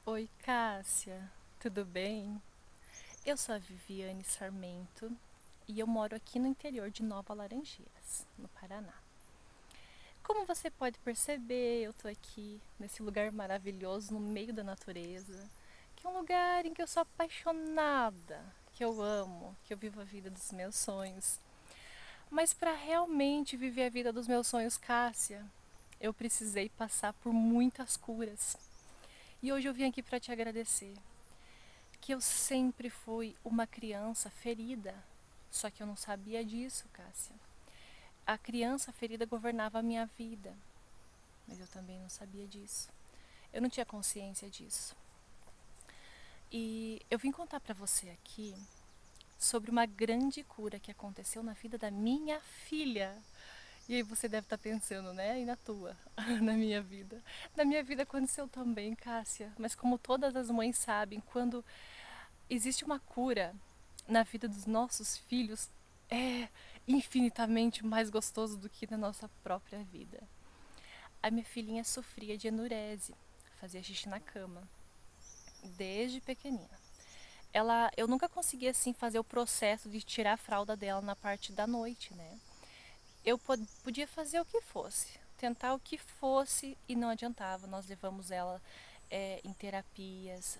Oi, Cássia, tudo bem? Eu sou a Viviane Sarmento e eu moro aqui no interior de Nova Laranjeiras, no Paraná. Como você pode perceber, eu tô aqui nesse lugar maravilhoso no meio da natureza, que é um lugar em que eu sou apaixonada, que eu amo, que eu vivo a vida dos meus sonhos. Mas para realmente viver a vida dos meus sonhos, Cássia, eu precisei passar por muitas curas. E hoje eu vim aqui para te agradecer que eu sempre fui uma criança ferida. Só que eu não sabia disso, Cássia. A criança ferida governava a minha vida, mas eu também não sabia disso. Eu não tinha consciência disso. E eu vim contar para você aqui sobre uma grande cura que aconteceu na vida da minha filha. E aí você deve estar pensando, né? E na tua, na minha vida. Na minha vida aconteceu também, Cássia. Mas como todas as mães sabem, quando existe uma cura na vida dos nossos filhos, é infinitamente mais gostoso do que na nossa própria vida. A minha filhinha sofria de enurese, fazia xixi na cama, desde pequenina. Eu nunca conseguia assim fazer o processo de tirar a fralda dela na parte da noite, né? Eu podia fazer o que fosse, tentar o que fosse e não adiantava. Nós levamos ela em terapias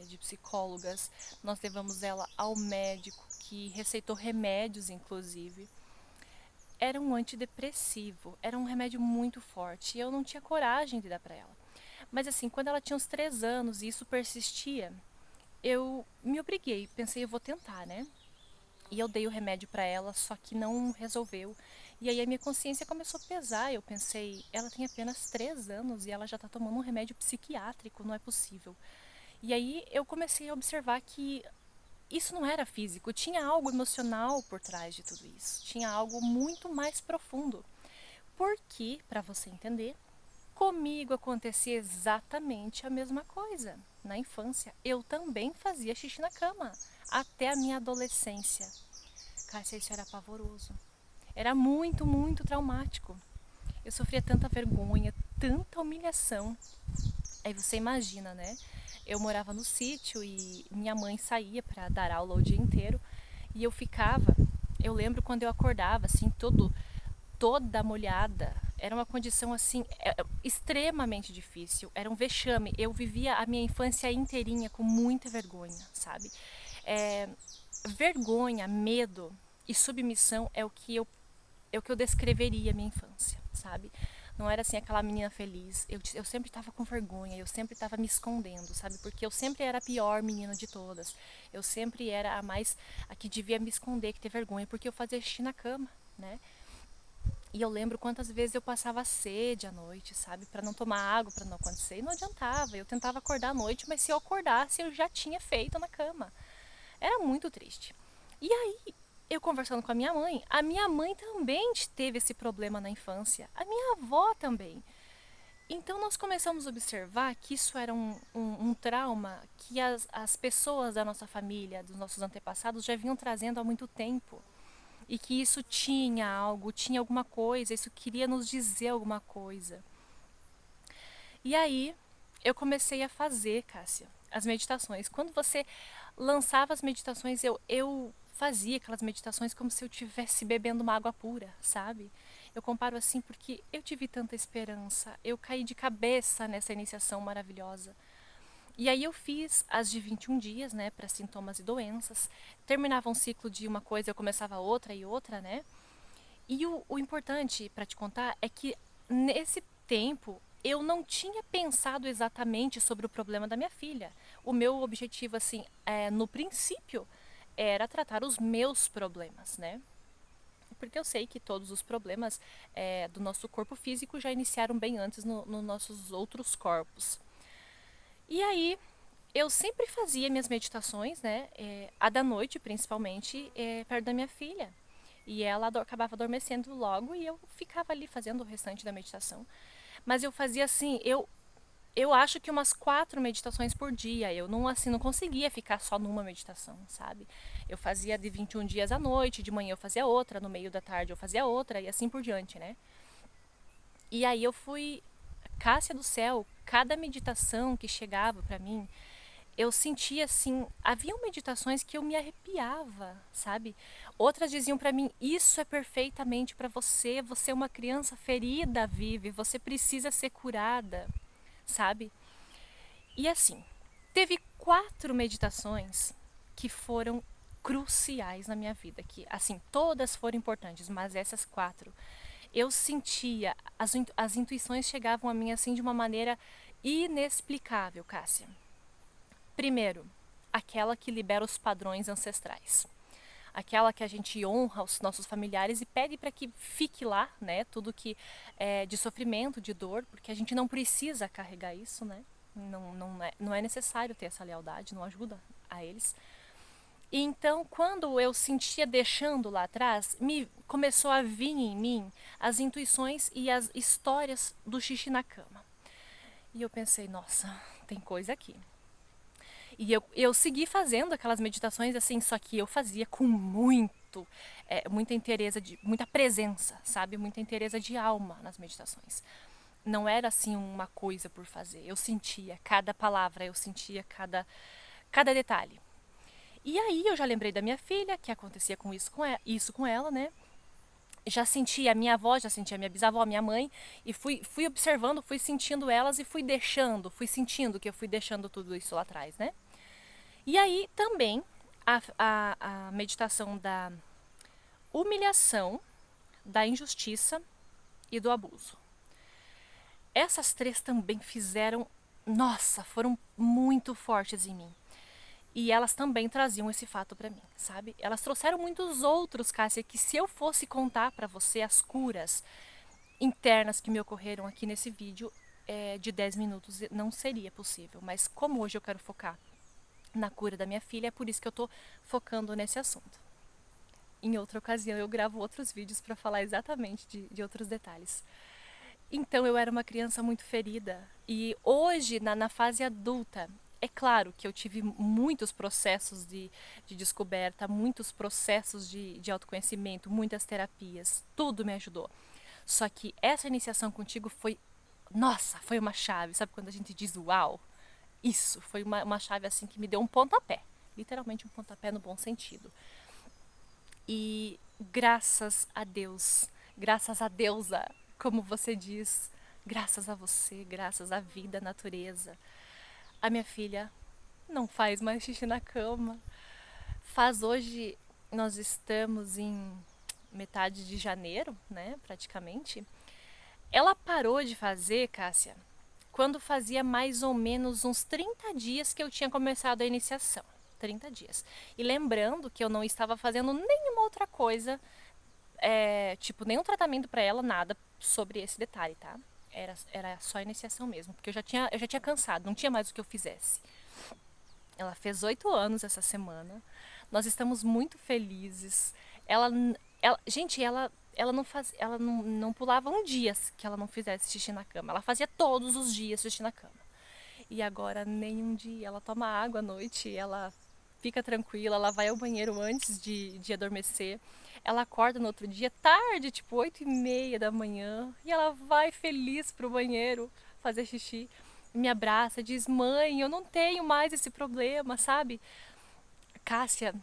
de psicólogas, nós levamos ela ao médico que receitou remédios, inclusive. Era um antidepressivo, era um remédio muito forte e eu não tinha coragem de dar para ela. Mas assim, quando ela tinha uns 3 anos e isso persistia, eu me obriguei, pensei, eu vou tentar, né? E eu dei o remédio para ela, só que não resolveu. E aí a minha consciência começou a pesar. Eu pensei, ela tem apenas 3 anos e ela já está tomando um remédio psiquiátrico, não é possível. E aí eu comecei a observar que isso não era físico, tinha algo emocional por trás de tudo isso. Tinha algo muito mais profundo. Porque, para você entender, comigo acontecia exatamente a mesma coisa. Na infância, eu também fazia xixi na cama, até a minha adolescência. Cássia, isso era pavoroso. Era muito, muito traumático. Eu sofria tanta vergonha, tanta humilhação. Aí você imagina, né? Eu morava no sítio e minha mãe saía para dar aula o dia inteiro e eu ficava. Eu lembro quando eu acordava assim, toda molhada. Era uma condição assim extremamente difícil. Era um vexame. Eu vivia a minha infância inteirinha com muita vergonha, sabe? É, vergonha, medo e submissão é o que eu descreveria a minha infância, sabe? Não era assim aquela menina feliz. Eu sempre estava com vergonha, eu sempre estava me escondendo, sabe? Porque eu sempre era a pior menina de todas. Eu sempre era a que devia me esconder, que ter vergonha, porque eu fazia xixi na cama, né? E eu lembro quantas vezes eu passava sede à noite, sabe? Para não tomar água, para não acontecer. E não adiantava. Eu tentava acordar à noite, mas se eu acordasse, eu já tinha feito na cama. Era muito triste. E aí, eu conversando com a minha mãe também teve esse problema na infância. A minha avó também. Então nós começamos a observar que isso era um trauma que as pessoas da nossa família, dos nossos antepassados, já vinham trazendo há muito tempo. E que isso tinha algo, tinha alguma coisa, isso queria nos dizer alguma coisa. E aí eu comecei a fazer, Cássia, as meditações. Quando você lançava as meditações, eu fazia aquelas meditações como se eu estivesse bebendo uma água pura, sabe? Eu comparo assim porque eu tive tanta esperança, eu caí de cabeça nessa iniciação maravilhosa. E aí eu fiz as de 21 dias, né, para sintomas e doenças. Terminava um ciclo de uma coisa, eu começava outra e outra, né? E o importante para te contar é que nesse tempo eu não tinha pensado exatamente sobre o problema da minha filha. O meu objetivo, assim, no princípio, era tratar os meus problemas, né? Porque eu sei que todos os problemas do nosso corpo físico já iniciaram bem antes nos nossos outros corpos. E aí, eu sempre fazia minhas meditações, né? A da noite, principalmente, perto da minha filha. E ela acabava adormecendo logo e eu ficava ali fazendo o restante da meditação. Mas eu fazia assim, eu acho que umas 4 meditações por dia. Eu não assim não conseguia ficar só numa meditação, sabe? Eu fazia de 21 dias à noite, de manhã eu fazia outra, no meio da tarde eu fazia outra e assim por diante, né? E aí eu fui Cássia do céu, cada meditação que chegava para mim, eu sentia assim, haviam meditações que eu me arrepiava, sabe? Outras diziam para mim, isso é perfeitamente para você, você é uma criança ferida, vive, você precisa ser curada, sabe? E assim, teve 4 meditações que foram cruciais na minha vida, que assim, todas foram importantes, mas essas 4, eu sentia, as intuições chegavam a mim assim de uma maneira inexplicável, Cássia. Primeiro, aquela que libera os padrões ancestrais. Aquela que a gente honra os nossos familiares e pede para que fique lá, né? Tudo que é de sofrimento, de dor, porque a gente não precisa carregar isso, né? Não é necessário ter essa lealdade, não ajuda a eles. E então, quando eu sentia deixando lá atrás, me começou a vir em mim as intuições e as histórias do xixi na cama. E eu pensei, nossa, tem coisa aqui. E eu segui fazendo aquelas meditações assim, só que eu fazia com muita inteireza, muita presença, sabe? Muita inteireza de alma nas meditações. Não era assim uma coisa por fazer. Eu sentia cada palavra, eu sentia cada detalhe. E aí eu já lembrei da minha filha, que acontecia com isso com ela, né? Já senti a minha avó, já senti a minha bisavó, a minha mãe, e fui observando, fui sentindo elas e fui sentindo que eu fui deixando tudo isso lá atrás, né? E aí também a meditação da humilhação, da injustiça e do abuso. Essas 3 também fizeram, nossa, foram muito fortes em mim. E elas também traziam esse fato para mim, sabe? Elas trouxeram muitos outros, Cássia, que se eu fosse contar para você as curas internas que me ocorreram aqui nesse vídeo de 10 minutos, não seria possível. Mas como hoje eu quero focar na cura da minha filha, é por isso que eu tô focando nesse assunto. Em outra ocasião eu gravo outros vídeos para falar exatamente de outros detalhes. Então eu era uma criança muito ferida e hoje, na fase adulta, é claro que eu tive muitos processos de descoberta, muitos processos de autoconhecimento, muitas terapias, tudo me ajudou. Só que essa iniciação contigo foi, nossa, foi uma chave, sabe quando a gente diz uau? Isso, foi uma chave assim que me deu um pontapé, literalmente um pontapé no bom sentido. E graças a Deus, graças a deusa, como você diz, graças a você, graças à vida, à natureza, a minha filha não faz mais xixi na cama. Faz hoje, nós estamos em metade de janeiro, né, praticamente. Ela parou de fazer, Cássia, quando fazia mais ou menos uns 30 dias que eu tinha começado a iniciação. 30 dias. E lembrando que eu não estava fazendo nenhuma outra coisa, tipo, nenhum tratamento para ela, nada sobre esse detalhe, tá? Era só a iniciação mesmo, porque eu já tinha cansado, não tinha mais o que eu fizesse. Ela fez 8 anos essa semana. Nós estamos muito felizes. Gente, ela não pulava um dia que ela não fizesse xixi na cama. Ela fazia todos os dias xixi na cama. E agora nenhum dia. Ela toma água à noite, ela fica tranquila, ela vai ao banheiro antes de adormecer. Ela acorda no outro dia tarde, tipo 8h30 da manhã, e ela vai feliz pro banheiro fazer xixi. Me abraça, diz: mãe, eu não tenho mais esse problema, sabe? Cássia,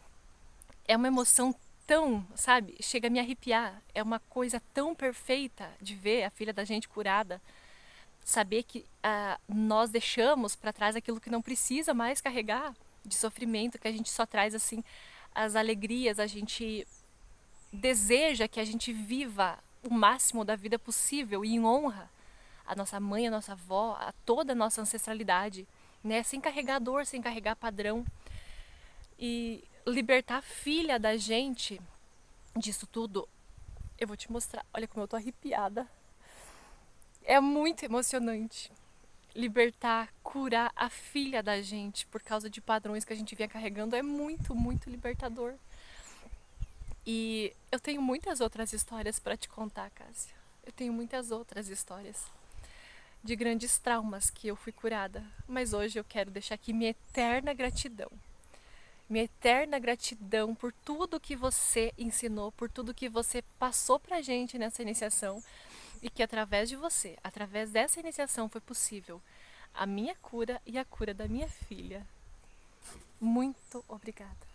é uma emoção tão, sabe? Chega a me arrepiar. É uma coisa tão perfeita de ver a filha da gente curada. Saber que nós deixamos para trás aquilo que não precisa mais carregar de sofrimento, que a gente só traz assim as alegrias, a gente deseja que a gente viva o máximo da vida possível e em honra a nossa mãe, a nossa avó, a toda a nossa ancestralidade, né? Sem carregar dor, sem carregar padrão. E libertar a filha da gente disso tudo, eu vou te mostrar. Olha como eu tô arrepiada. É muito emocionante. Libertar, curar a filha da gente por causa de padrões que a gente vinha carregando é muito, muito libertador. E eu tenho muitas outras histórias para te contar, Cássia. Eu tenho muitas outras histórias de grandes traumas que eu fui curada. Mas hoje eu quero deixar aqui minha eterna gratidão. Minha eterna gratidão por tudo que você ensinou, por tudo que você passou pra gente nessa iniciação. e que através de você, através dessa iniciação foi possível a minha cura e a cura da minha filha. Muito obrigada.